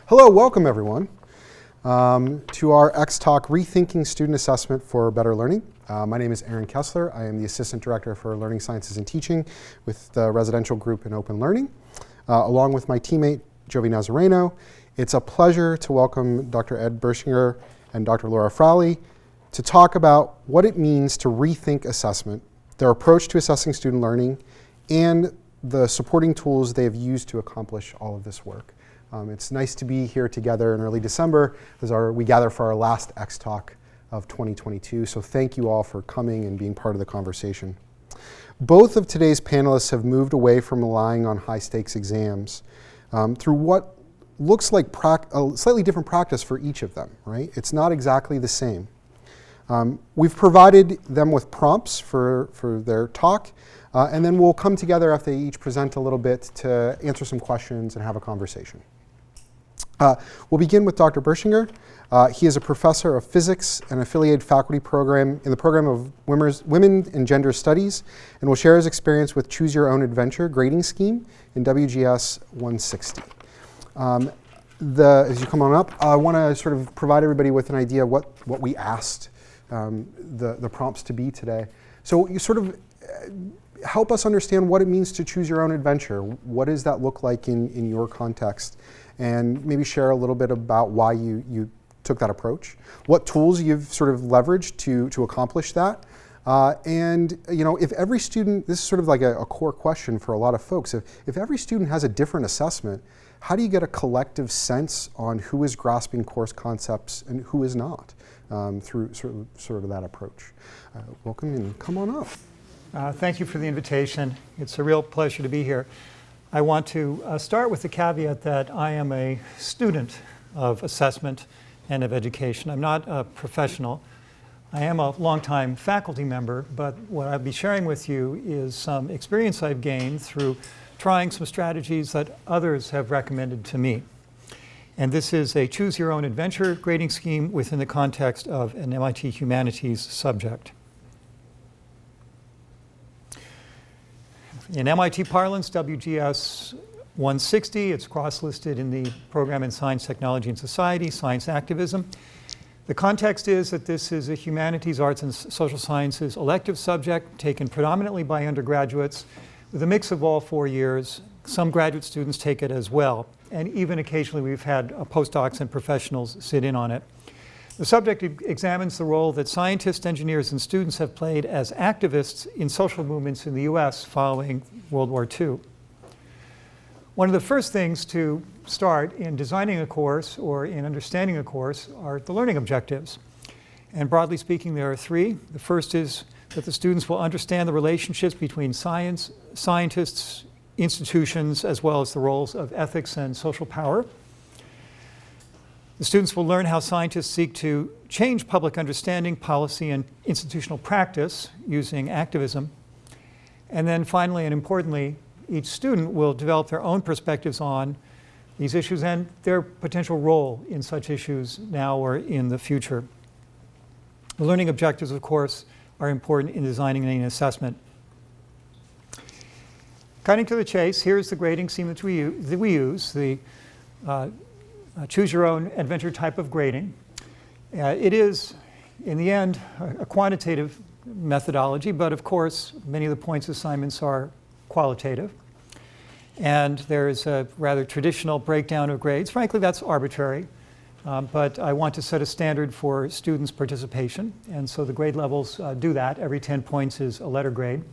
Hello, welcome everyone to our xTalk Rethinking Student Assessment for Better Learning. My name is Aaron Kessler. I am the Assistant Director for Learning Sciences and Teaching with the Residential Group in Open Learning, along with my teammate, Jovi Nazareno. It's a pleasure to welcome Dr. Ed Bertschinger and Dr. Laura Frawley to talk about what it means to rethink assessment, their approach to assessing student learning, and the supporting tools they have used to accomplish all of this work. It's nice to be here together in early December as we gather for our last xTalk of 2022. So thank you all for coming and being part of the conversation. Both of today's panelists have moved away from relying on high-stakes exams through what looks like a slightly different practice for each of them, right? It's not exactly the same. We've provided them with prompts for their talk, and then we'll come together after they each present a little bit to answer some questions and have a conversation. We'll begin with Dr. Bertschinger. He is a professor of physics and affiliated faculty program in the program of Women and Gender Studies, and will share his experience with Choose Your Own Adventure grading scheme in WGS 160. As you come on up, I want to sort of provide everybody with an idea of what we asked the prompts to be today. So you sort of help us understand what it means to choose your own adventure. What does that look like in your context? And maybe share a little bit about why you took that approach, what tools you've sort of leveraged to accomplish that. And you know, if every student, this is sort of like a core question for a lot of folks, if every student has a different assessment, how do you get a collective sense on who is grasping course concepts and who is not through sort of that approach? Welcome and come on up. Thank you for the invitation. It's a real pleasure to be here. I want to start with the caveat that I am a student of assessment and of education. I'm not a professional. I am a longtime faculty member, but what I'll be sharing with you is some experience I've gained through trying some strategies that others have recommended to me. And this is a choose your own adventure grading scheme within the context of an MIT humanities subject. In MIT parlance, WGS 160, it's cross-listed in the program in Science, Technology, and Society, Science Activism. The context is that this is a humanities, arts, and social sciences elective subject taken predominantly by undergraduates with a mix of all 4 years. Some graduate students take it as well, and even occasionally we've had postdocs and professionals sit in on it. The subject examines the role that scientists, engineers, and students have played as activists in social movements in the US following World War II. One of the first things to start in designing a course or in understanding a course are the learning objectives. And broadly speaking, there are three. The first is that the students will understand the relationships between science, scientists, institutions, as well as the roles of ethics and social power. The students will learn how scientists seek to change public understanding, policy, and institutional practice using activism. And then finally and importantly, each student will develop their own perspectives on these issues and their potential role in such issues now or in the future. The learning objectives, of course, are important in designing an assessment. Cutting to the chase, here's the grading scheme that we use, the choose your own adventure type of grading. It is, in the end, a quantitative methodology, but of course, many of the points assignments are qualitative. And there is a rather traditional breakdown of grades. Frankly, that's arbitrary, but I want to set a standard for students' participation. And so the grade levels do that. Every 10 points is a letter grade.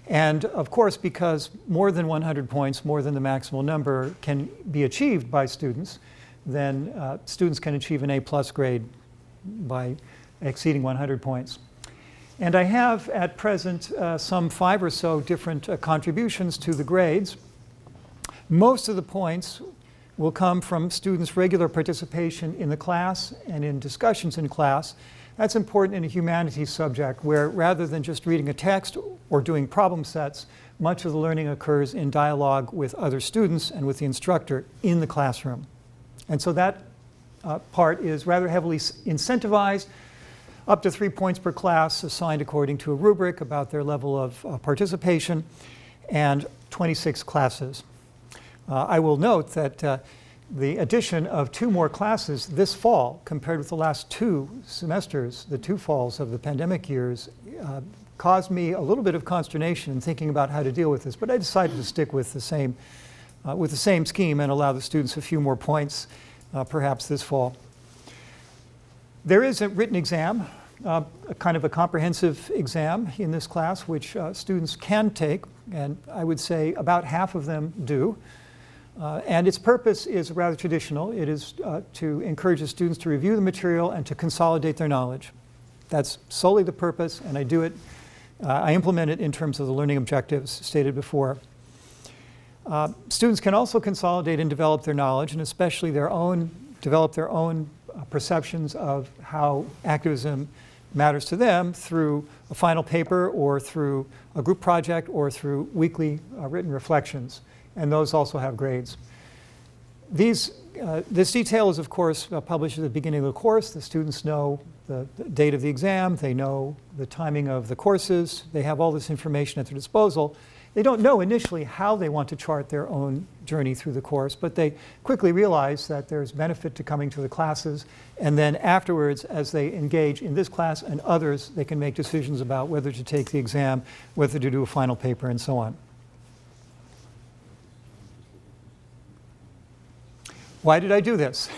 And of course, because more than 100 points, more than the maximal number, can be achieved by students, then students can achieve an A+ grade by exceeding 100 points. And I have at present some 5 or so different contributions to the grades. Most of the points will come from students' regular participation in the class and in discussions in class. That's important in a humanities subject where rather than just reading a text or doing problem sets, much of the learning occurs in dialogue with other students and with the instructor in the classroom. And so that part is rather heavily incentivized, up to 3 points per class assigned according to a rubric about their level of participation, and 26 classes. I will note that the addition of 2 more classes this fall compared with the last 2 semesters, the 2 falls of the pandemic years, caused me a little bit of consternation in thinking about how to deal with this, but I decided to stick with the same scheme and allow the students a few more points, perhaps this fall. There is a written exam, a kind of a comprehensive exam in this class, which students can take, and I would say about half of them do. And its purpose is rather traditional. It is to encourage the students to review the material and to consolidate their knowledge. That's solely the purpose, and I do it. I implement it in terms of the learning objectives stated before. Students can also consolidate and develop their knowledge, and especially develop their own perceptions of how activism matters to them through a final paper or through a group project or through weekly written reflections, and those also have grades. This detail is, of course, published at the beginning of the course. The students know the date of the exam, they know the timing of the courses, they have all this information at their disposal. They don't know initially how they want to chart their own journey through the course, but they quickly realize that there's benefit to coming to the classes, and then afterwards, as they engage in this class and others, they can make decisions about whether to take the exam, whether to do a final paper, and so on. Why did I do this?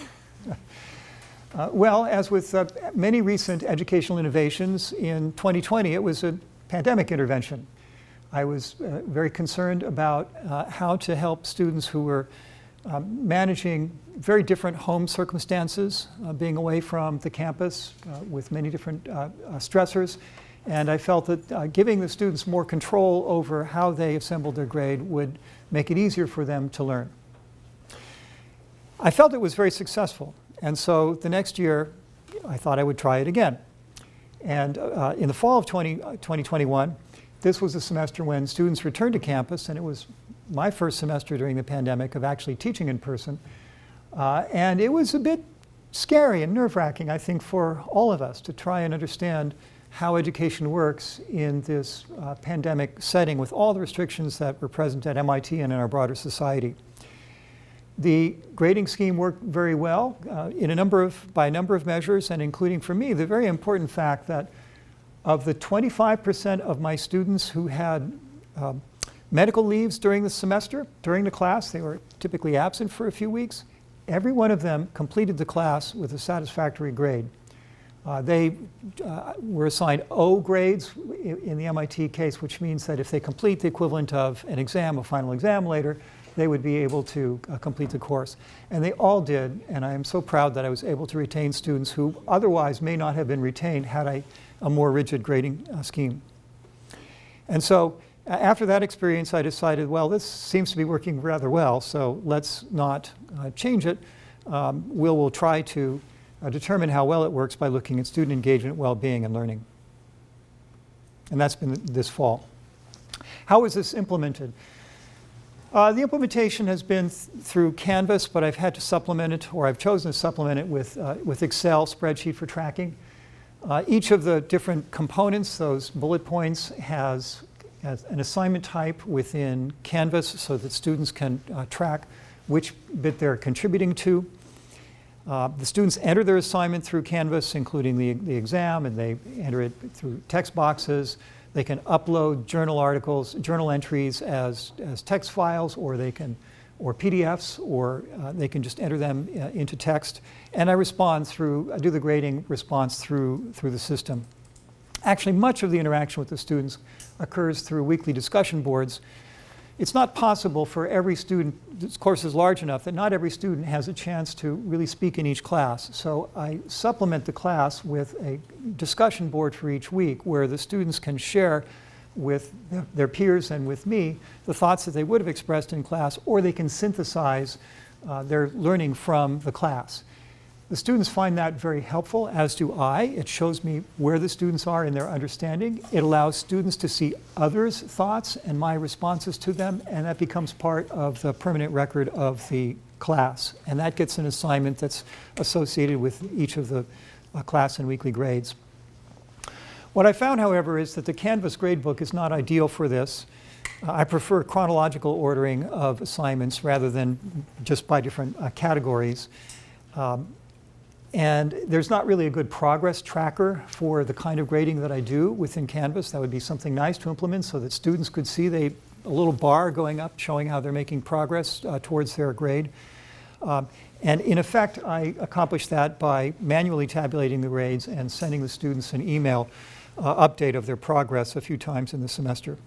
Well, as with many recent educational innovations, in 2020 it was a pandemic intervention. I was very concerned about how to help students who were managing very different home circumstances, being away from the campus with many different stressors. And I felt that giving the students more control over how they assembled their grade would make it easier for them to learn. I felt it was very successful. And so the next year, I thought I would try it again. And in the fall of 2021, this was a semester when students returned to campus, and it was my first semester during the pandemic of actually teaching in person. And it was a bit scary and nerve-wracking, I think, for all of us to try and understand how education works in this pandemic setting with all the restrictions that were present at MIT and in our broader society. The grading scheme worked very well by a number of measures, and including for me the very important fact that of the 25% of my students who had medical leaves during the semester, during the class, they were typically absent for a few weeks, every one of them completed the class with a satisfactory grade. They were assigned O grades in the MIT case, which means that if they complete the equivalent of an exam, a final exam later, they would be able to complete the course. And they all did, and I am so proud that I was able to retain students who otherwise may not have been retained had I a more rigid grading scheme. And so after that experience, I decided, well, this seems to be working rather well, so let's not change it. We'll try to determine how well it works by looking at student engagement, well-being, and learning. And that's been this fall. How is this implemented? The implementation has been through Canvas, but I've had to supplement it, or I've chosen to supplement it with Excel spreadsheet for tracking. Each of the different components, those bullet points, has an assignment type within Canvas so that students can track which bit they're contributing to. The students enter their assignment through Canvas, including the exam, and they enter it through text boxes. They can upload journal articles, journal entries as text files, or PDFs, or they can just enter them into text. And I do the grading response through the system. Actually, much of the interaction with the students occurs through weekly discussion boards. It's not possible for every student, this course is large enough that not every student has a chance to really speak in each class. So I supplement the class with a discussion board for each week where the students can share with their peers and with me the thoughts that they would have expressed in class, or they can synthesize their learning from the class. The students find that very helpful, as do I. It shows me where the students are in their understanding. It allows students to see others' thoughts and my responses to them, and that becomes part of the permanent record of the class. And that gets an assignment that's associated with each of the class and weekly grades. What I found, however, is that the Canvas gradebook is not ideal for this. I prefer chronological ordering of assignments rather than just by different categories. And there's not really a good progress tracker for the kind of grading that I do within Canvas. That would be something nice to implement so that students could see a little bar going up showing how they're making progress towards their grade. And in effect, I accomplish that by manually tabulating the grades and sending the students an email update of their progress a few times in the semester.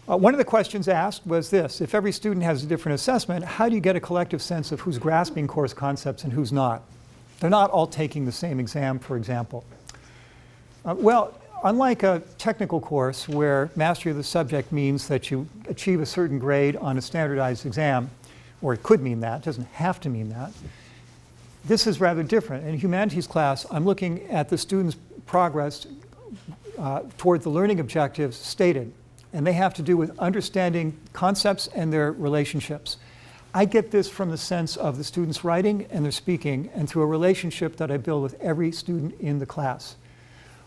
One of the questions asked was this: if every student has a different assessment, how do you get a collective sense of who's grasping course concepts and who's not? They're not all taking the same exam, for example. Well, unlike a technical course where mastery of the subject means that you achieve a certain grade on a standardized exam, or it could mean that, it doesn't have to mean that, this is rather different. In a humanities class, I'm looking at the students' progress toward the learning objectives stated. And they have to do with understanding concepts and their relationships. I get this from the sense of the students writing and their speaking, and through a relationship that I build with every student in the class.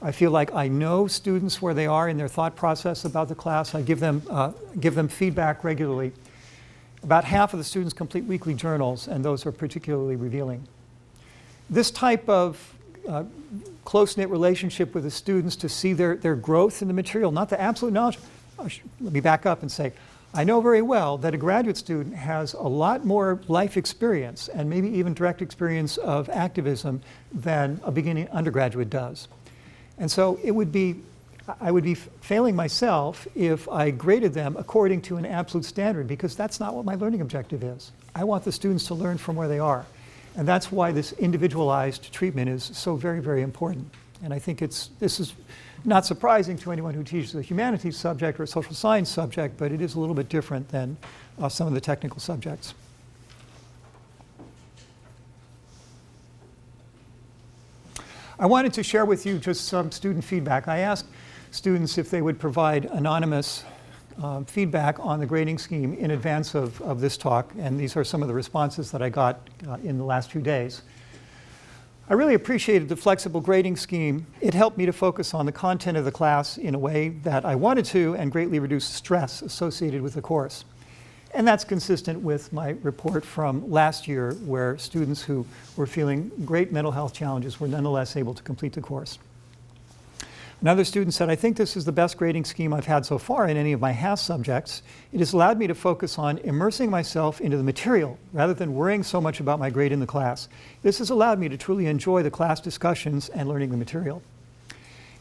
I feel like I know students where they are in their thought process about the class. I give them feedback regularly. About half of the students complete weekly journals, and those are particularly revealing. This type of close-knit relationship with the students to see their growth in the material, not the absolute knowledge. Let me back up and say, I know very well that a graduate student has a lot more life experience and maybe even direct experience of activism than a beginning undergraduate does. And so I would be failing myself if I graded them according to an absolute standard, because that's not what my learning objective is. I want the students to learn from where they are. And that's why this individualized treatment is so very, very important. And I think this is not surprising to anyone who teaches a humanities subject or a social science subject, but it is a little bit different than some of the technical subjects. I wanted to share with you just some student feedback. I asked students if they would provide anonymous feedback on the grading scheme in advance of this talk, and these are some of the responses that I got in the last few days. I really appreciated the flexible grading scheme. It helped me to focus on the content of the class in a way that I wanted to and greatly reduce stress associated with the course. And that's consistent with my report from last year, where students who were feeling great mental health challenges were nonetheless able to complete the course. Another student said, I think this is the best grading scheme I've had so far in any of my HAS subjects. It has allowed me to focus on immersing myself into the material rather than worrying so much about my grade in the class. This has allowed me to truly enjoy the class discussions and learning the material.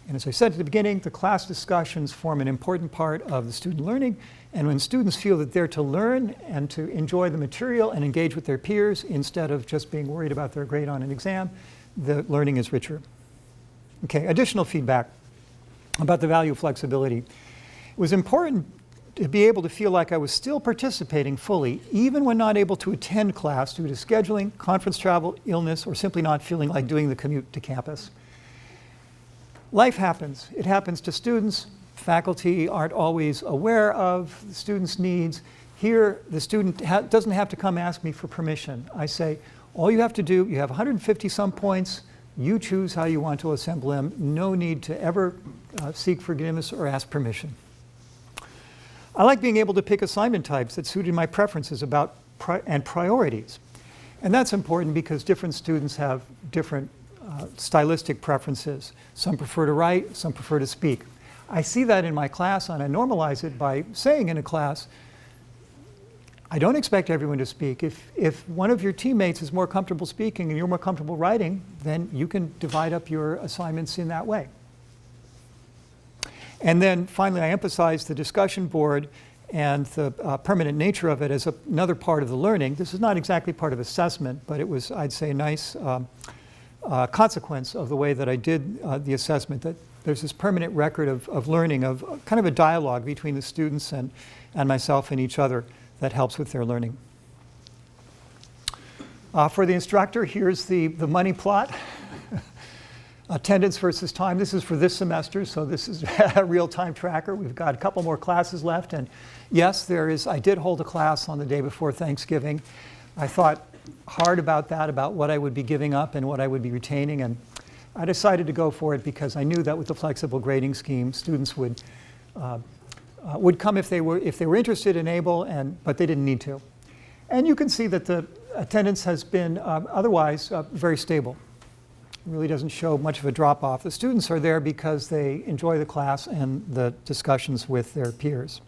And as I said at the beginning, the class discussions form an important part of the student learning. And when students feel that they're to learn and to enjoy the material and engage with their peers instead of just being worried about their grade on an exam, the learning is richer. Okay, additional feedback about the value of flexibility. It was important to be able to feel like I was still participating fully, even when not able to attend class due to scheduling, conference travel, illness, or simply not feeling like doing the commute to campus. Life happens. It happens to students. Faculty aren't always aware of the student's needs. Here, the student doesn't have to come ask me for permission. I say, all you have to do, you have 150 some points, you choose how you want to assemble them. No need to ever seek forgiveness or ask permission. I like being able to pick assignment types that suited my preferences and priorities. And that's important because different students have different stylistic preferences. Some prefer to write, some prefer to speak. I see that in my class, and I normalize it by saying in a class, I don't expect everyone to speak. If one of your teammates is more comfortable speaking and you're more comfortable writing, then you can divide up your assignments in that way. And then finally, I emphasize the discussion board and the permanent nature of it as another part of the learning. This is not exactly part of assessment, but it was, I'd say, a nice consequence of the way that I did the assessment, that there's this permanent record of learning, of kind of a dialogue between the students and myself and each other that helps with their learning. For the instructor, here's the money plot. Attendance versus time. This is for this semester, so this is a real-time tracker. We've got a couple more classes left, and yes, I did hold a class on the day before Thanksgiving. I thought hard about that, about what I would be giving up and what I would be retaining, and I decided to go for it because I knew that with the flexible grading scheme, students would come if they were interested and able, but they didn't need to. And you can see that the attendance has been otherwise very stable. It really doesn't show much of a drop-off. The students are there because they enjoy the class and the discussions with their peers.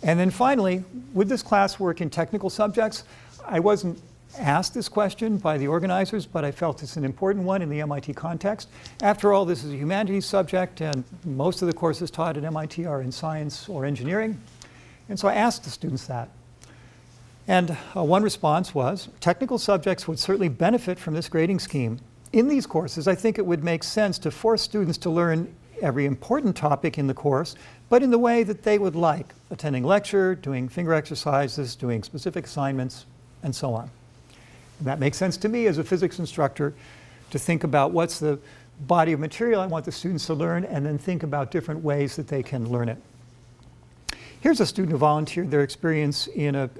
And then finally, would this class work in technical subjects? I wasn't asked this question by the organizers, but I felt it's an important one in the MIT context. After all, this is a humanities subject, and most of the courses taught at MIT are in science or engineering. And so I asked the students that. And one response was, technical subjects would certainly benefit from this grading scheme. In these courses, I think it would make sense to force students to learn every important topic in the course, but in the way that they would like, attending lecture, doing finger exercises, doing specific assignments, and so on. And that makes sense to me as a physics instructor to think about what's the body of material I want the students to learn, and then think about different ways that they can learn it. Here's a student who volunteered their experience in a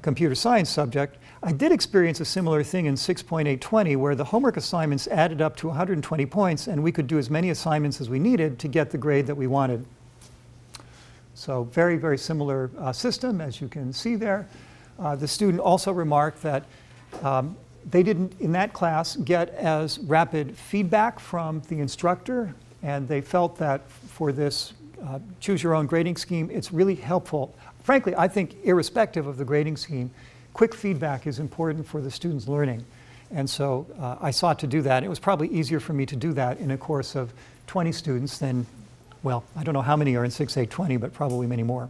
computer science subject. I did experience a similar thing in 6.820 where the homework assignments added up to 120 points and we could do as many assignments as we needed to get the grade that we wanted. So very, very similar system, as you can see there. The student also remarked that they didn't, in that class, get as rapid feedback from the instructor, and they felt that for this choose your own grading scheme, it's really helpful. Frankly, I think irrespective of the grading scheme, quick feedback is important for the students' learning. And so I sought to do that. It was probably easier for me to do that in a course of 20 students than, well, I don't know how many are in 6.820, but probably many more.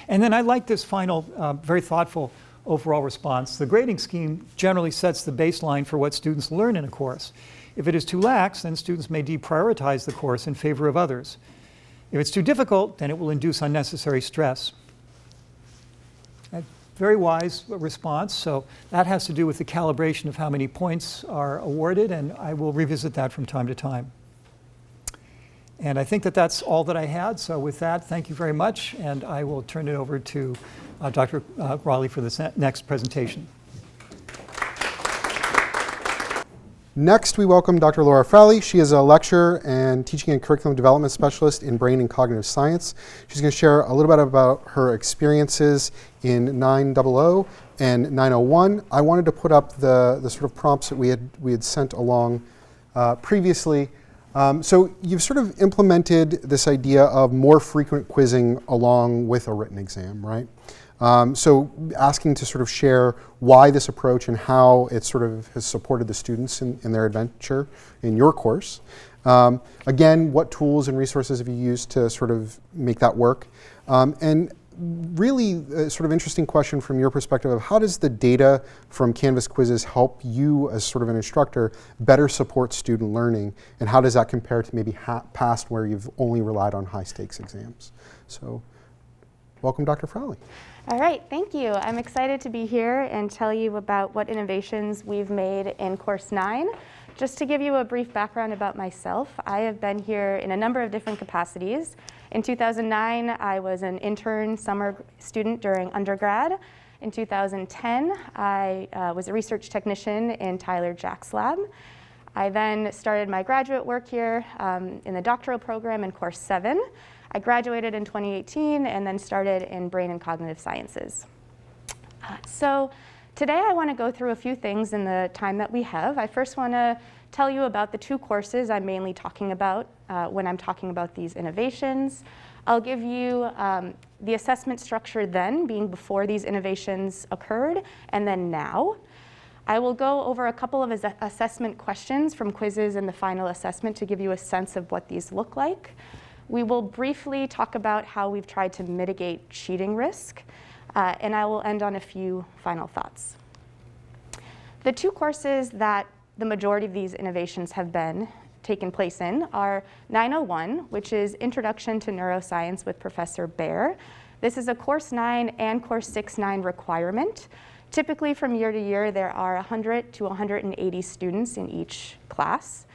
And then I like this final, very thoughtful overall response. The grading scheme generally sets the baseline for what students learn in a course. If it is too lax, then students may deprioritize the course in favor of others. If it's too difficult, then it will induce unnecessary stress. A very wise response. So that has to do with the calibration of how many points are awarded, and I will revisit that from time to time. And I think that that's all that I had. So with that, thank you very much, and I will turn it over to Dr. Frawley for the next presentation. Next, we welcome Dr. Laura Frawley. She is a lecturer and teaching and curriculum development specialist in brain and cognitive science. She's going to share a little bit about her experiences in 900 and 901. I wanted to put up the sort of prompts that we had sent along previously. So you've sort of implemented this idea of more frequent quizzing along with a written exam, right? So asking to sort of share why this approach and how it sort of has supported the students in their adventure in your course. Again, what tools and resources have you used to sort of make that work? And really a sort of interesting question from your perspective of how does the data from Canvas quizzes help you as sort of an instructor better support student learning, and how does that compare to maybe past where you've only relied on high stakes exams? So welcome, Dr. Frawley. All right, thank you. I'm excited to be here and tell you about what innovations we've made in Course 9. Just to give you a brief background about myself, I have been here in a number of different capacities. In 2009, I was an intern summer student during undergrad. In 2010, I was a research technician in Tyler Jack's lab. I then started my graduate work here in the doctoral program in Course 7. I graduated in 2018 and then started in brain and cognitive sciences. So today I want to go through a few things in the time that we have. I first want to tell you about the two courses I'm mainly talking about when I'm talking about these innovations. I'll give you the assessment structure then, being before these innovations occurred, and then now. I will go over a couple of assessment questions from quizzes in the final assessment to give you a sense of what these look like. We will briefly talk about how we've tried to mitigate cheating risk, and I will end on a few final thoughts. The two courses that the majority of these innovations have been taken place in are 901, which is Introduction to Neuroscience with Professor Baer. This is a Course 9 and Course 6-9 requirement. Typically from year to year, there are 100 to 180 students in each class,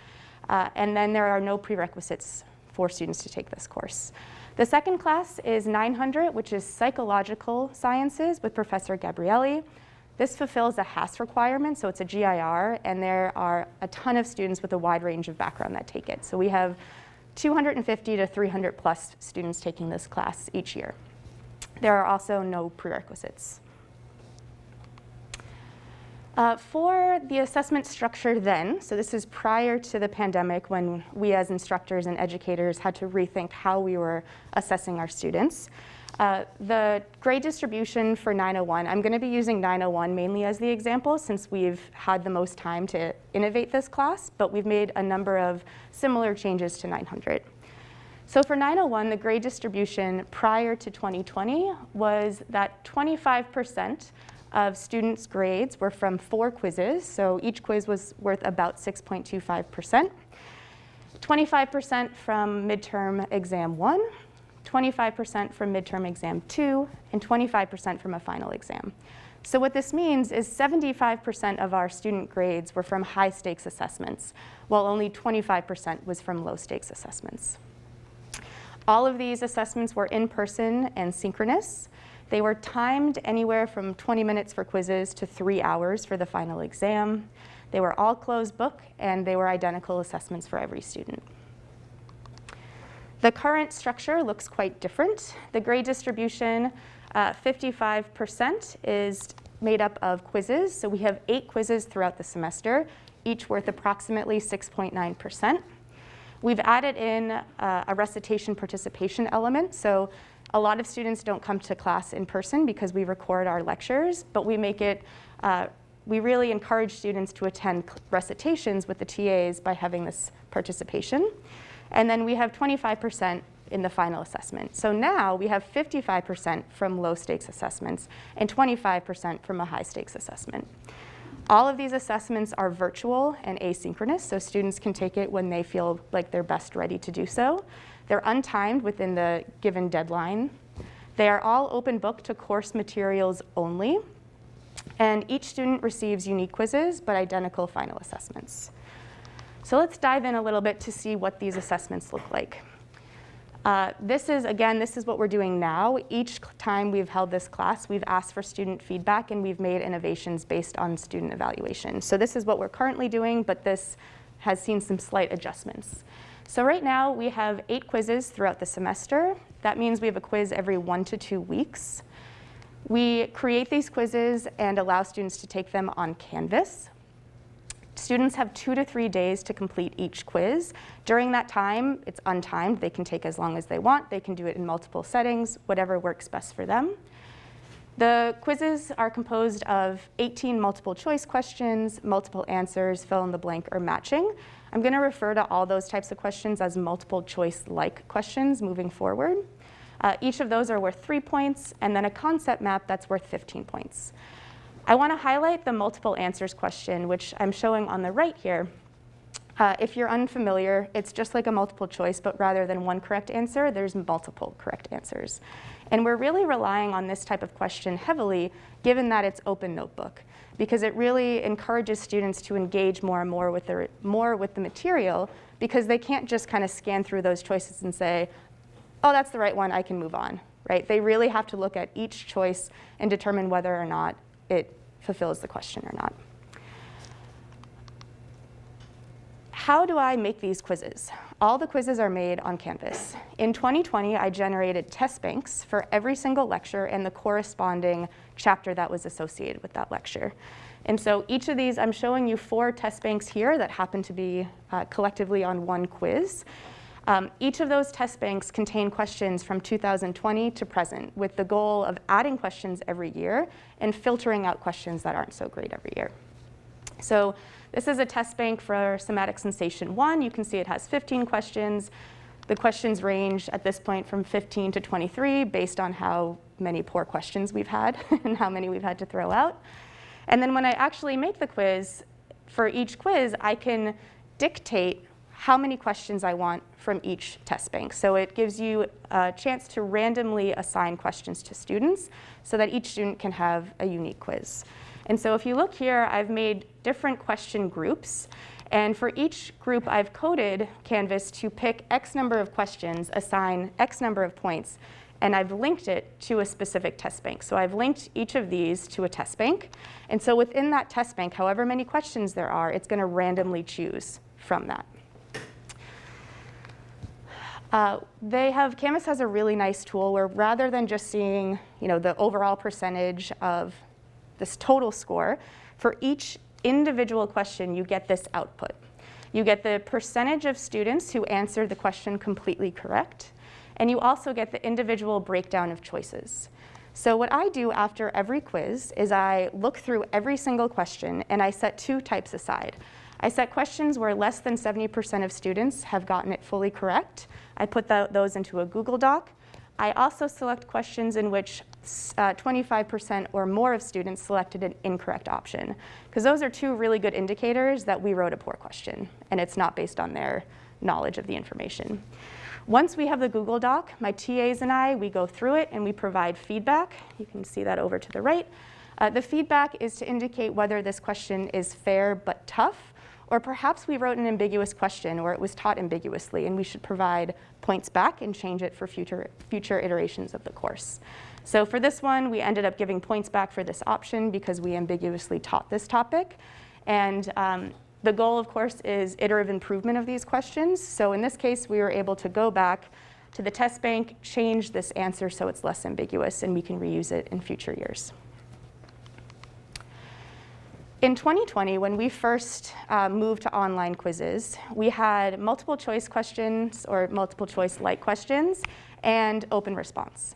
and then there are no prerequisites for students to take this course. The second class is 900, which is Psychological Sciences with Professor Gabrielli. This fulfills a HAS requirement, so it's a GIR, and there are a ton of students with a wide range of background that take it. So we have 250 to 300 plus students taking this class each year. There are also no prerequisites. For the assessment structure then, so this is prior to the pandemic when we as instructors and educators had to rethink how we were assessing our students. The grade distribution for 901, I'm going to be using 901 mainly as the example since we've had the most time to innovate this class, but we've made a number of similar changes to 900. So for 901, the grade distribution prior to 2020 was that 25% of students' grades were from 4 quizzes, so each quiz was worth about 6.25%, 25% from midterm exam 1, 25% from midterm exam 2, and 25% from a final exam. So what this means is 75% of our student grades were from high-stakes assessments, while only 25% was from low-stakes assessments. All of these assessments were in person and synchronous. They were timed anywhere from 20 minutes for quizzes to 3 hours for the final exam. They were all closed book, and they were identical assessments for every student. The current structure looks quite different. The grade distribution, 55% is made up of quizzes. So we have 8 quizzes throughout the semester, each worth approximately 6.9%. We've added in a recitation participation element. So a lot of students don't come to class in person because we record our lectures, but we make it, we really encourage students to attend recitations with the TAs by having this participation. And then we have 25% in the final assessment. So now we have 55% from low stakes assessments and 25% from a high stakes assessment. All of these assessments are virtual and asynchronous, so students can take it when they feel like they're best ready to do so. They're untimed within the given deadline. They are all open book to course materials only. And each student receives unique quizzes, but identical final assessments. So let's dive in a little bit to see what these assessments look like. This is what we're doing now. Each time we've held this class, we've asked for student feedback and we've made innovations based on student evaluation. So this is what we're currently doing, but this has seen some slight adjustments. So right now we have 8 quizzes throughout the semester. That means we have a quiz every 1 to 2 weeks. We create these quizzes and allow students to take them on Canvas. Students have 2 to 3 days to complete each quiz. During that time, it's untimed. They can take as long as they want. They can do it in multiple settings, whatever works best for them. The quizzes are composed of 18 multiple choice questions, multiple answers, fill in the blank, or matching. I'm going to refer to all those types of questions as multiple choice-like questions moving forward. Each of those are worth 3 points, and then a concept map that's worth 15 points. I want to highlight the multiple answers question, which I'm showing on the right here. If you're unfamiliar, it's just like a multiple choice, but rather than one correct answer, there's multiple correct answers. And we're really relying on this type of question heavily, given that it's open notebook, because it really encourages students to engage more and more with the material, because they can't just kind of scan through those choices and say, oh, that's the right one, I can move on, right? They really have to look at each choice and determine whether or not it fulfills the question or not. How do I make these quizzes? All the quizzes are made on Canvas. In 2020, I generated test banks for every single lecture and the corresponding chapter that was associated with that lecture. And so each of these, I'm showing you 4 test banks here that happen to be collectively on one quiz. Each of those test banks contain questions from 2020 to present, with the goal of adding questions every year and filtering out questions that aren't so great every year. So this is a test bank for somatic sensation 1. You can see it has 15 questions. The questions range at this point from 15 to 23 based on how many poor questions we've had and how many we've had to throw out. And then when I actually make the quiz, for each quiz, I can dictate how many questions I want from each test bank. So it gives you a chance to randomly assign questions to students so that each student can have a unique quiz. And so if you look here, I've made different question groups. And for each group, I've coded Canvas to pick X number of questions, assign X number of points, and I've linked it to a specific test bank. So I've linked each of these to a test bank. And so within that test bank, however many questions there are, it's going to randomly choose from that. Canvas has a really nice tool where rather than just seeing the overall percentage of this total score, for each individual question, you get this output. You get the percentage of students who answered the question completely correct, and you also get the individual breakdown of choices. So what I do after every quiz is I look through every single question and I set two types aside. I set questions where less than 70% of students have gotten it fully correct. I put those into a Google Doc. I also select questions in which 25% or more of students selected an incorrect option, because those are two really good indicators that we wrote a poor question, and it's not based on their knowledge of the information. Once we have the Google Doc, my TAs and I, we go through it and we provide feedback. You can see that over to the right. The feedback is to indicate whether this question is fair but tough, or perhaps we wrote an ambiguous question or it was taught ambiguously and we should provide points back and change it for future iterations of the course. So for this one, we ended up giving points back for this option because we ambiguously taught this topic. And the goal, of course, is iterative improvement of these questions. So in this case, we were able to go back to the test bank, change this answer so it's less ambiguous, and we can reuse it in future years. In 2020, when we first moved to online quizzes, we had multiple choice questions or multiple choice like questions and open response.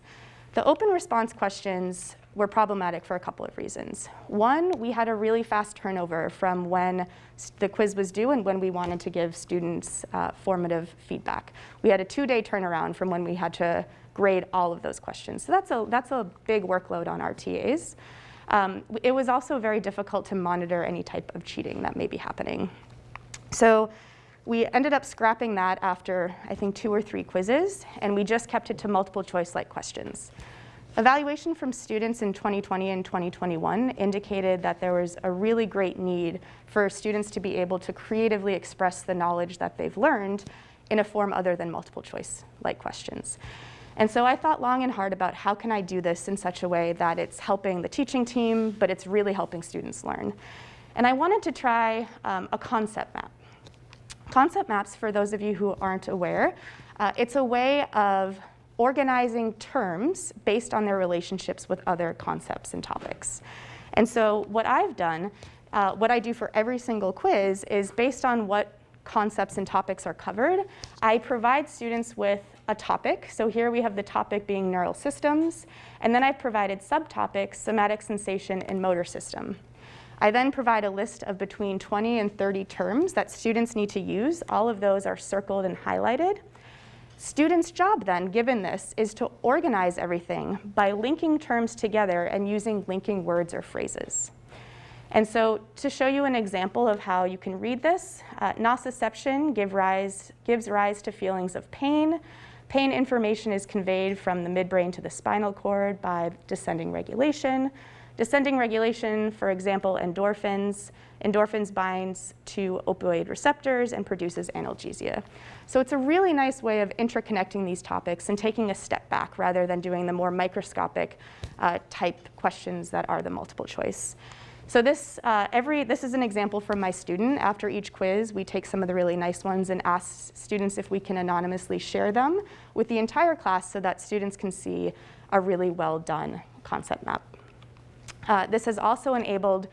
The open response questions were problematic for a couple of reasons. One, we had a really fast turnover from when the quiz was due and when we wanted to give students formative feedback. We had a 2-day turnaround from when we had to grade all of those questions. So that's a big workload on our TAs. It was also very difficult to monitor any type of cheating that may be happening. So we ended up scrapping that after, I think, 2 or 3 quizzes, and we just kept it to multiple choice-like questions. Evaluation from students in 2020 and 2021 indicated that there was a really great need for students to be able to creatively express the knowledge that they've learned in a form other than multiple choice-like questions. And so I thought long and hard about how can I do this in such a way that it's helping the teaching team, but it's really helping students learn. And I wanted to try a concept map. Concept maps, for those of you who aren't aware, it's a way of organizing terms based on their relationships with other concepts and topics. And so what I've done, what I do for every single quiz is based on what concepts and topics are covered, I provide students with a topic. So here we have the topic being neural systems, and then I've provided subtopics, somatic sensation and motor system. I then provide a list of between 20 and 30 terms that students need to use. All of those are circled and highlighted. Students' job then, given this, is to organize everything by linking terms together and using linking words or phrases. And so to show you an example of how you can read this, nociception gives rise to feelings of pain. Pain information is conveyed from the midbrain to the spinal cord by descending regulation. Descending regulation, for example, endorphins. Endorphins binds to opioid receptors and produces analgesia. So it's a really nice way of interconnecting these topics and taking a step back rather than doing the more microscopic type questions that are the multiple choice. So this is an example from my student. After each quiz, we take some of the really nice ones and ask students if we can anonymously share them with the entire class so that students can see a really well done concept map. This has also enabled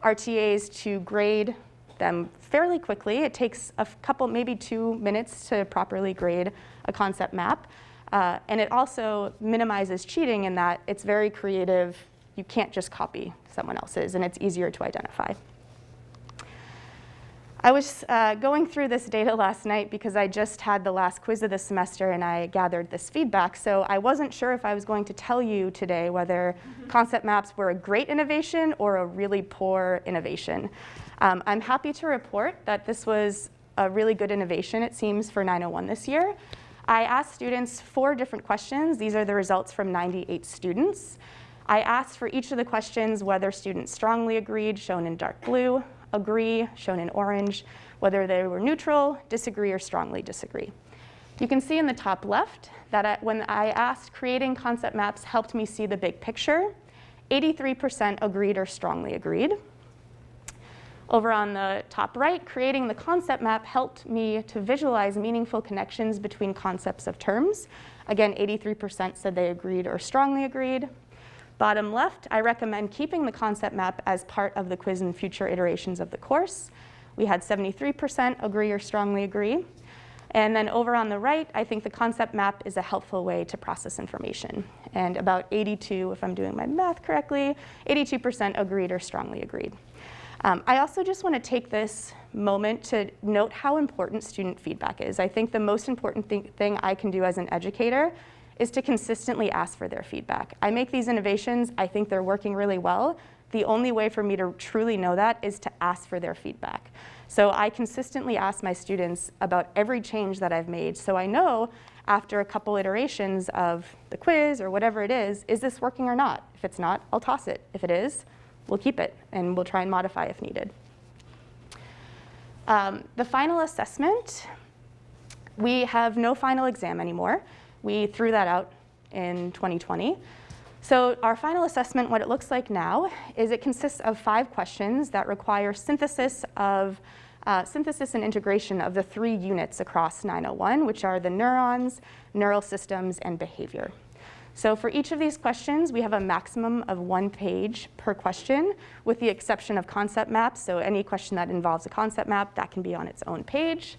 our TAs to grade them fairly quickly. It takes a couple, maybe 2 minutes to properly grade a concept map. And it also minimizes cheating in that it's very creative. You can't just copy someone else's, and it's easier to identify. I was going through this data last night because I just had the last quiz of the semester and I gathered this feedback. So I wasn't sure if I was going to tell you today whether concept maps were a great innovation or a really poor innovation. I'm happy to report that this was a really good innovation, it seems, for 901 this year. I asked students 4 different questions. These are the results from 98 students. I asked for each of the questions whether students strongly agreed, shown in dark blue, agree, shown in orange, whether they were neutral, disagree, or strongly disagree. You can see in the top left that when I asked, creating concept maps helped me see the big picture. 83% agreed or strongly agreed. Over on the top right, creating the concept map helped me to visualize meaningful connections between concepts of terms. Again, 83% said they agreed or strongly agreed. Bottom left, I recommend keeping the concept map as part of the quiz in future iterations of the course. We had 73% agree or strongly agree. And then over on the right, I think the concept map is a helpful way to process information. And about 82, if I'm doing my math correctly, 82% agreed or strongly agreed. I also just want to take this moment to note how important student feedback is. I think the most important thing I can do as an educator is to consistently ask for their feedback. I make these innovations, I think they're working really well. The only way for me to truly know that is to ask for their feedback. So I consistently ask my students about every change that I've made, so I know after a couple iterations of the quiz or whatever it is this working or not? If it's not, I'll toss it. If it is, we'll keep it and we'll try and modify if needed. The final assessment, we have no final exam anymore. We threw that out in 2020. So our final assessment, what it looks like now, is it consists of 5 questions that require synthesis and integration of the 3 units across 901, which are the neurons, neural systems, and behavior. So for each of these questions, we have a maximum of 1 page per question, with the exception of concept maps. So any question that involves a concept map, that can be on its own page.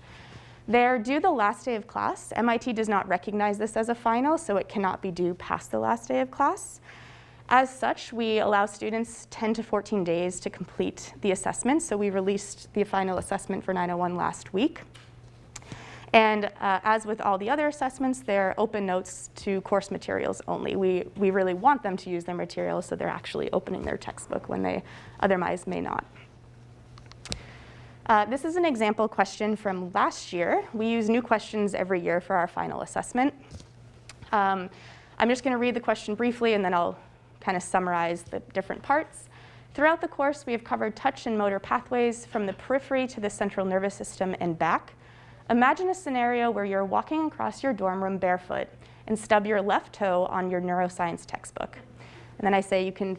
They're due the last day of class. MIT does not recognize this as a final, so it cannot be due past the last day of class. As such, we allow students 10 to 14 days to complete the assessment. So we released the final assessment for 901 last week. And as with all the other assessments, they're open notes to course materials only. We really want them to use their materials, so they're actually opening their textbook when they otherwise may not. This is an example question from last year. We use new questions every year for our final assessment. I'm just going to read the question briefly, and then I'll kind of summarize the different parts. Throughout the course, we have covered touch and motor pathways from the periphery to the central nervous system and back. Imagine a scenario where you're walking across your dorm room barefoot and stub your left toe on your neuroscience textbook. And then I say you can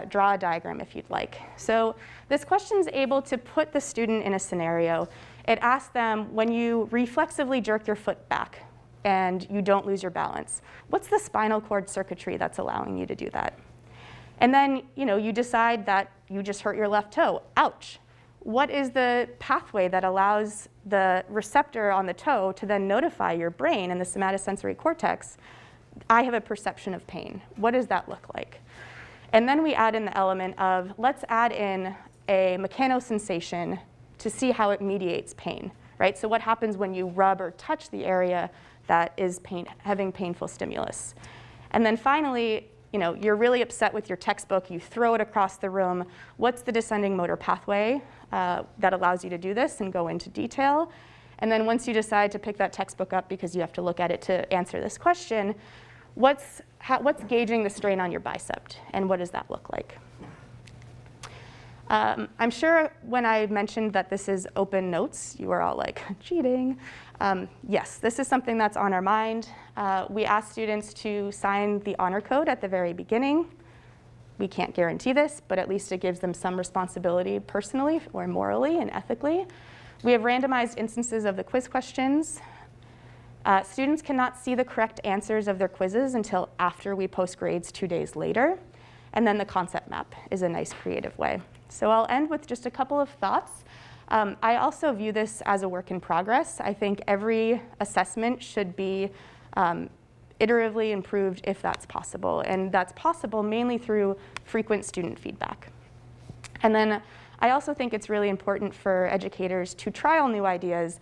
draw a diagram if you'd like. So this question is able to put the student in a scenario. It asks them, when you reflexively jerk your foot back and you don't lose your balance, what's the spinal cord circuitry that's allowing you to do that? And then you decide that you just hurt your left toe. Ouch. What is the pathway that allows the receptor on the toe to then notify your brain and the somatosensory cortex, I have a perception of pain? What does that look like? And then we add in the element of, let's add in a mechanosensation to see how it mediates pain, right? So what happens when you rub or touch the area that is having painful stimulus? And then finally, you're really upset with your textbook, you throw it across the room. What's the descending motor pathway that allows you to do this, and go into detail? And then once you decide to pick that textbook up because you have to look at it to answer this question, what's gauging the strain on your bicep, and what does that look like? I'm sure when I mentioned that this is open notes, you were all like, cheating. Yes, this is something that's on our mind. We ask students to sign the honor code at the very beginning. We can't guarantee this, but at least it gives them some responsibility personally or morally and ethically. We have randomized instances of the quiz questions. Students cannot see the correct answers of their quizzes until after we post grades 2 days later. And then the concept map is a nice creative way. So I'll end with just a couple of thoughts. I also view this as a work in progress. I think every assessment should be iteratively improved if that's possible. And that's possible mainly through frequent student feedback. And then I also think it's really important for educators to trial new ideas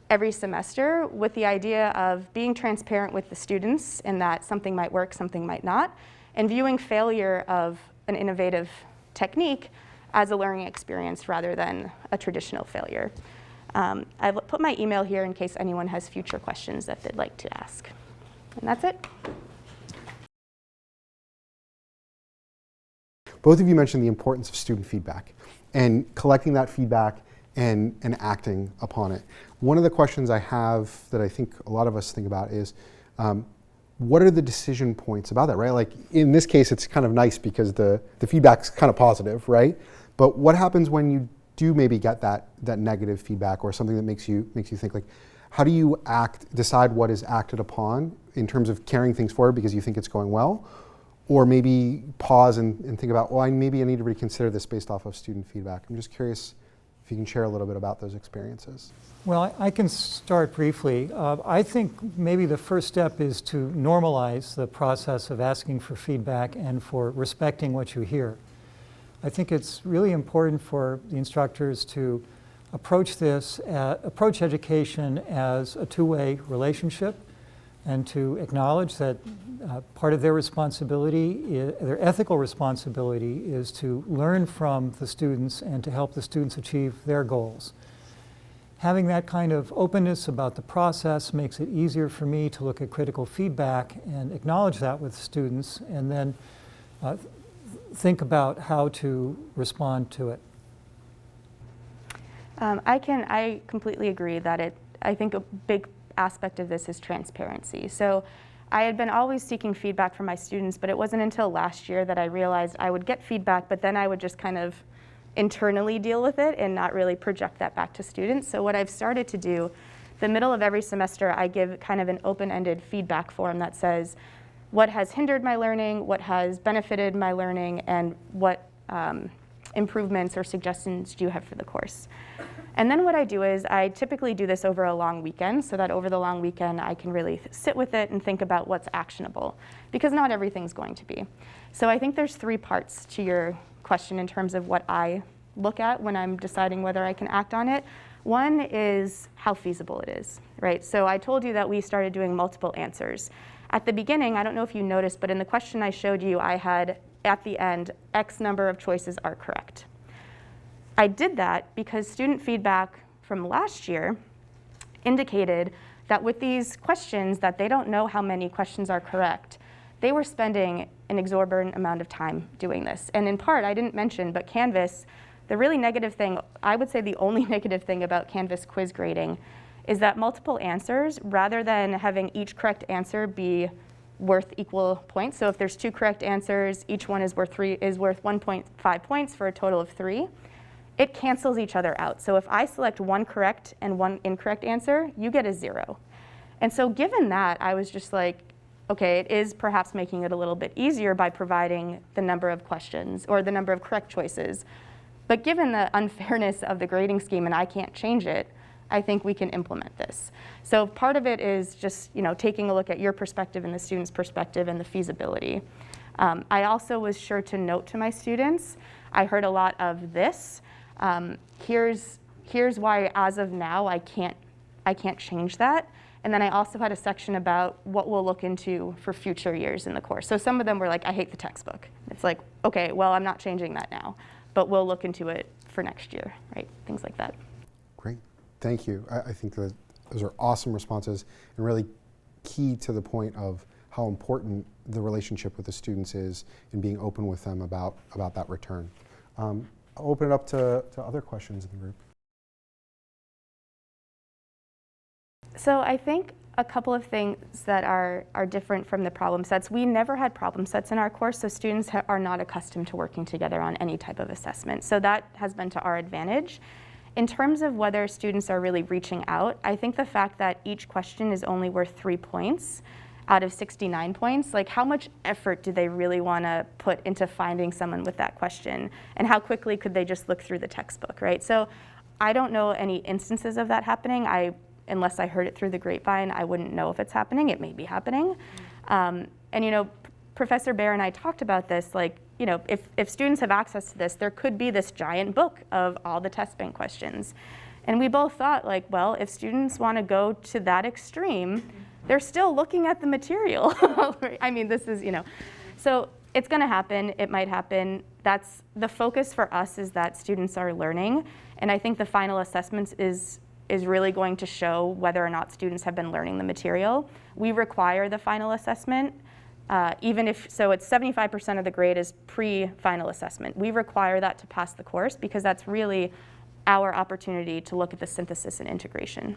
every semester with the idea of being transparent with the students in that something might work, something might not, and viewing failure of an innovative technique as a learning experience rather than a traditional failure. I've put my email here in case anyone has future questions that they'd like to ask. And that's it. Both of you mentioned the importance of student feedback and collecting that feedback and acting upon it. One of the questions I have that I think a lot of us think about is, what are the decision points about that, right? Like in this case, it's kind of nice because the feedback's kind of positive, right? But what happens when you do maybe get that negative feedback or something that makes you think, like, how do you decide what is acted upon in terms of carrying things forward because you think it's going well? Or maybe pause and think about, well, maybe I need to reconsider this based off of student feedback. I'm just curious if you can share a little bit about those experiences. Well, I can start briefly. I think maybe the first step is to normalize the process of asking for feedback and for respecting what you hear. I think it's really important for the instructors to approach education as a two-way relationship, and to acknowledge that part of their responsibility, their ethical responsibility, is to learn from the students and to help the students achieve their goals. Having that kind of openness about the process makes it easier for me to look at critical feedback and acknowledge that with students, and then think about how to respond to it. I completely agree that I think a big aspect of this is transparency. So I had been always seeking feedback from my students, but it wasn't until last year that I realized I would get feedback, but then I would just kind of internally deal with it and not really project that back to students. So what I've started to do, the middle of every semester, I give kind of an open-ended feedback form that says what has hindered my learning, what has benefited my learning, and what improvements or suggestions do you have for the course. And then what I do is I typically do this over a long weekend, so that over the long weekend I can really sit with it and think about what's actionable, because not everything's going to be. So I think there's 3 parts to your question in terms of what I look at when I'm deciding whether I can act on it. One is how feasible it is, right? So I told you that we started doing multiple answers. At the beginning, I don't know if you noticed, but in the question I showed you, I had at the end, X number of choices are correct. I did that because student feedback from last year indicated that with these questions that they don't know how many questions are correct, they were spending an exorbitant amount of time doing this. And in part, I didn't mention, but Canvas, the really negative thing, I would say the only negative thing about Canvas quiz grading is that multiple answers, rather than having each correct answer be worth equal points, so if there's 2 correct answers, each one is worth 1.5 points for a total of 3, it cancels each other out. So if I select 1 correct and 1 incorrect answer, you get a 0. And so given that, I was just like, okay, it is perhaps making it a little bit easier by providing the number of questions or the number of correct choices. But given the unfairness of the grading scheme and I can't change it, I think we can implement this. So part of it is just taking a look at your perspective and the student's perspective and the feasibility. I also was sure to note to my students, I heard a lot of this. Here's why as of now I can't change that. And then I also had a section about what we'll look into for future years in the course. So some of them were like, I hate the textbook. It's like, okay, well, I'm not changing that now, but we'll look into it for next year, right? Things like that. Great, thank you. I think that those are awesome responses and really key to the point of how important the relationship with the students is and being open with them about that return. I'll open it up to other questions in the group. So I think a couple of things that are different from the problem sets. We never had problem sets in our course, so students are not accustomed to working together on any type of assessment. So that has been to our advantage. In terms of whether students are really reaching out, I think the fact that each question is only worth 3 points out of 69 points, like how much effort do they really want to put into finding someone with that question? And how quickly could they just look through the textbook, right? So I don't know any instances of that happening. Unless I heard it through the grapevine, I wouldn't know if it's happening. It may be happening. And Professor Bear and I talked about this, like, if students have access to this, there could be this giant book of all the test bank questions. And we both thought, like, well, if students want to go to that extreme, they're still looking at the material. I mean, this is, So it's going to happen. It might happen. That's the focus for us, is that students are learning. And I think the final assessments is really going to show whether or not students have been learning the material. We require the final assessment, even if, so it's 75% of the grade is pre-final assessment. We require that to pass the course because that's really our opportunity to look at the synthesis and integration.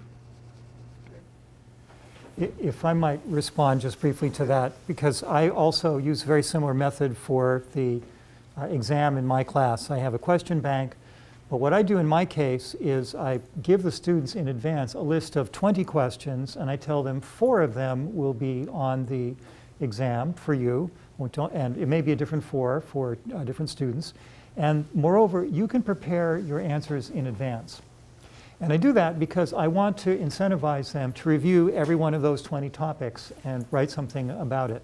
If I might respond just briefly to that, because I also use a very similar method for the exam in my class. I have a question bank, but what I do in my case is I give the students in advance a list of 20 questions, and I tell them 4 of them will be on the exam for you, and it may be a different 4 for different students. And moreover, you can prepare your answers in advance. And I do that because I want to incentivize them to review every one of those 20 topics and write something about it.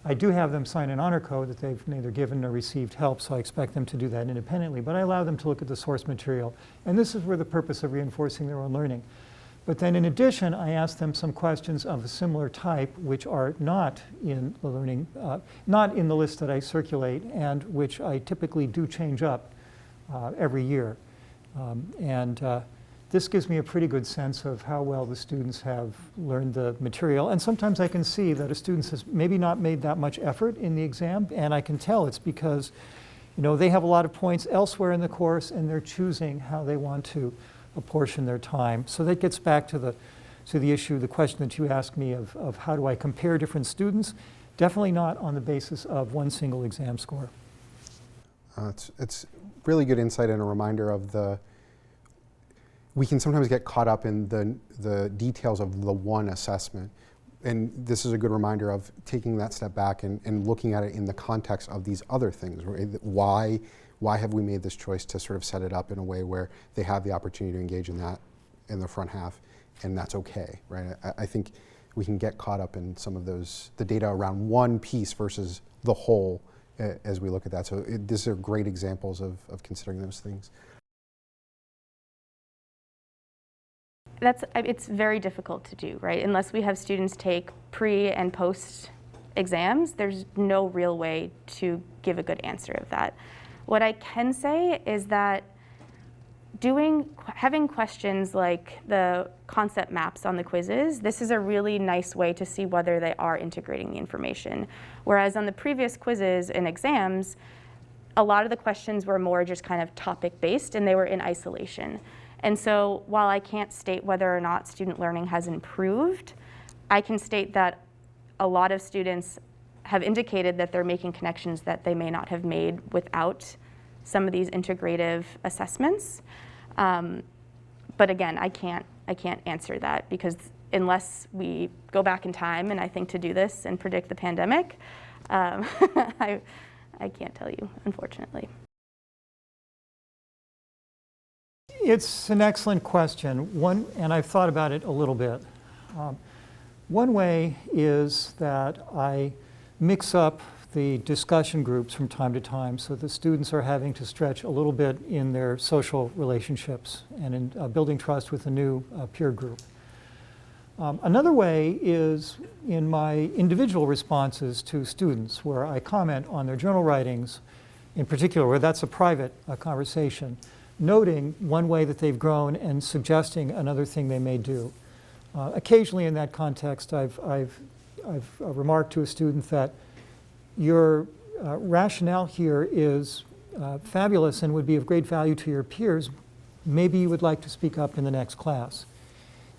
I do have them sign an honor code that they've neither given nor received help, so I expect them to do that independently, but I allow them to look at the source material. And this is where the purpose of reinforcing their own learning. But then in addition, I ask them some questions of a similar type which are not in the learning, not in the list that I circulate, and which I typically do change up every year. This gives me a pretty good sense of how well the students have learned the material. And sometimes I can see that a student has maybe not made that much effort in the exam, and I can tell it's because, you know, they have a lot of points elsewhere in the course, and they're choosing how they want to apportion their time. So that gets back to the issue, the question that you asked me of how do I compare different students? Definitely not on the basis of one single exam score. It's really good insight and a reminder of we can sometimes get caught up in the details of the one assessment. And this is a good reminder of taking that step back and looking at it in the context of these other things. Right? Why have we made this choice to sort of set it up in a way where they have the opportunity to engage in that in the front half, and that's okay, right? I think we can get caught up in some of the data around one piece versus the whole as we look at that. So these are great examples of considering those things. It's very difficult to do, right? Unless we have students take pre and post exams, there's no real way to give a good answer of that. What I can say is that having questions like the concept maps on the quizzes, this is a really nice way to see whether they are integrating the information. Whereas on the previous quizzes and exams, a lot of the questions were more just kind of topic-based, and they were in isolation. And so while I can't state whether or not student learning has improved, I can state that a lot of students have indicated that they're making connections that they may not have made without some of these integrative assessments. But again, I can't answer that, because unless we go back in time, and I think to do this and predict the pandemic, I can't tell you, unfortunately. It's an excellent question, and I've thought about it a little bit. One way is that I mix up the discussion groups from time to time, so the students are having to stretch a little bit in their social relationships and in building trust with a new peer group. Another way is in my individual responses to students, where I comment on their journal writings, in particular, where that's a private conversation, noting one way that they've grown and suggesting another thing they may do. Occasionally in that context, I've remarked to a student that your rationale here is fabulous and would be of great value to your peers. Maybe you would like to speak up in the next class,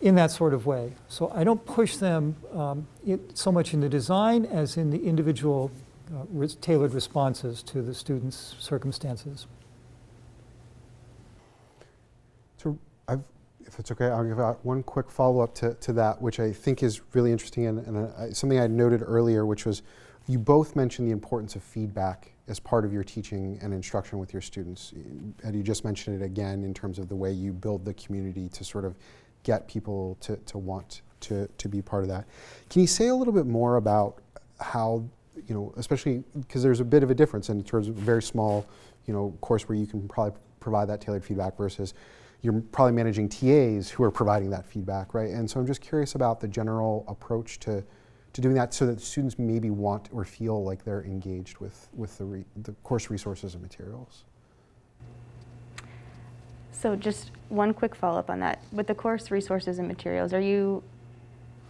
in that sort of way. So I don't push them so much in the design as in the individual tailored responses to the students' circumstances. So if it's okay, I'll give out one quick follow-up to that, which I think is really interesting, and something I noted earlier, which was you both mentioned the importance of feedback as part of your teaching and instruction with your students. And you just mentioned it again in terms of the way you build the community to sort of get people to want to be part of that. Can you say a little bit more about how, you know, especially because there's a bit of a difference in terms of a very small, you know, course where you can probably provide that tailored feedback versus you're probably managing TAs who are providing that feedback, right? And so I'm just curious about the general approach to doing that so that students maybe want or feel like they're engaged with the course resources and materials. So just one quick follow-up on that. With the course resources and materials, are you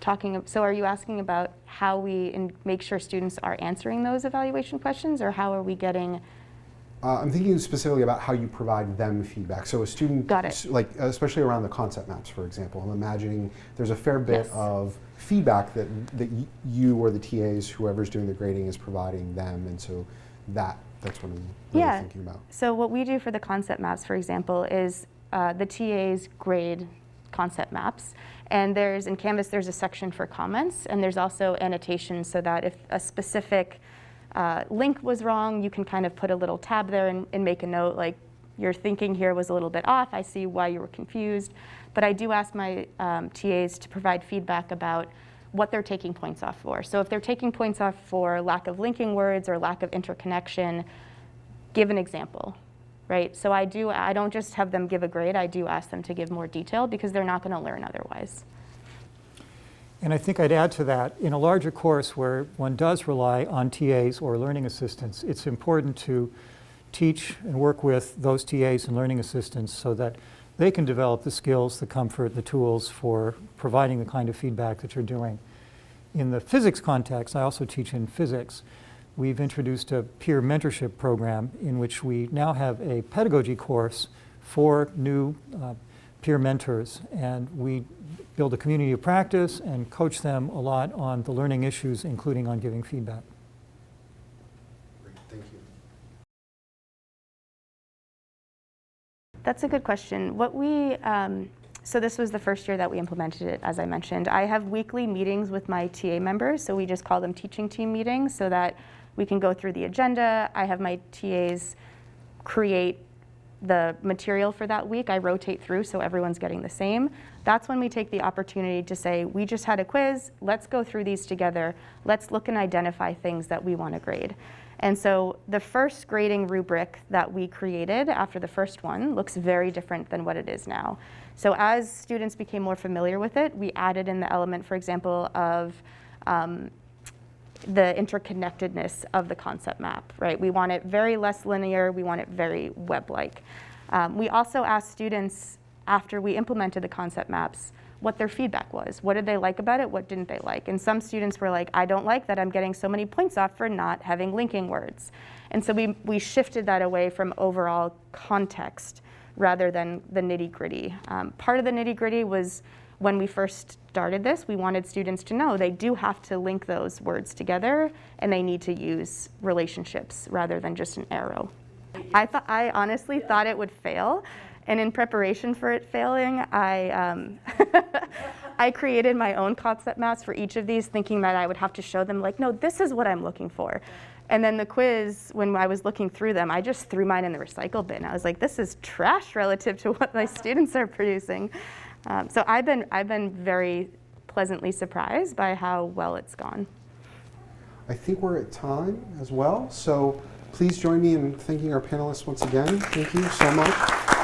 asking about how we make sure students are answering those evaluation questions, or how are we getting I'm thinking specifically about how you provide them feedback. So a student, Got it. like especially around the concept maps, for example, I'm imagining there's a fair bit Yes. of feedback that you or the TAs, whoever's doing the grading, is providing them, and so that's what I'm really thinking about. So what we do for the concept maps, for example, is the TAs grade concept maps. And in Canvas, there's a section for comments, and there's also annotations so that if a specific link was wrong, you can kind of put a little tab there and make a note like, your thinking here was a little bit off. I see why you were confused. But I do ask my TAs to provide feedback about what they're taking points off for. So if they're taking points off for lack of linking words or lack of interconnection, give an example, right? So I don't just have them give a grade, I do ask them to give more detail because they're not going to learn otherwise. And I think I'd add to that, in a larger course where one does rely on TAs or learning assistants, it's important to teach and work with those TAs and learning assistants so that they can develop the skills, the comfort, the tools for providing the kind of feedback that you're doing. In the physics context, I also teach in physics. We've introduced a peer mentorship program in which we now have a pedagogy course for new peer mentors, and we build a community of practice and coach them a lot on the learning issues, including on giving feedback. Great, thank you. That's a good question. So this was the first year that we implemented it, as I mentioned. I have weekly meetings with my TA members, so we just call them teaching team meetings so that we can go through the agenda. I have my TAs create the material for that week. I rotate through so everyone's getting the same. That's when we take the opportunity to say, we just had a quiz, let's go through these together. Let's look and identify things that we want to grade. And so the first grading rubric that we created after the first one looks very different than what it is now. So as students became more familiar with it, we added in the element, for example, of the interconnectedness of the concept map, right? We want it very less linear, we want it very web-like. We also asked students, after we implemented the concept maps, what their feedback was. What did they like about it? What didn't they like? And some students were like, I don't like that I'm getting so many points off for not having linking words. And so we shifted that away from overall context rather than the nitty-gritty. Part of the nitty-gritty was when we first started this, we wanted students to know they do have to link those words together and they need to use relationships rather than just an arrow. I honestly thought it would fail. And in preparation for it failing, I created my own concept maps for each of these, thinking that I would have to show them, like, no, this is what I'm looking for. And then the quiz, when I was looking through them, I just threw mine in the recycle bin. I was like, this is trash relative to what my students are producing. So I've been very pleasantly surprised by how well it's gone. I think we're at time as well, so please join me in thanking our panelists once again. Thank you so much.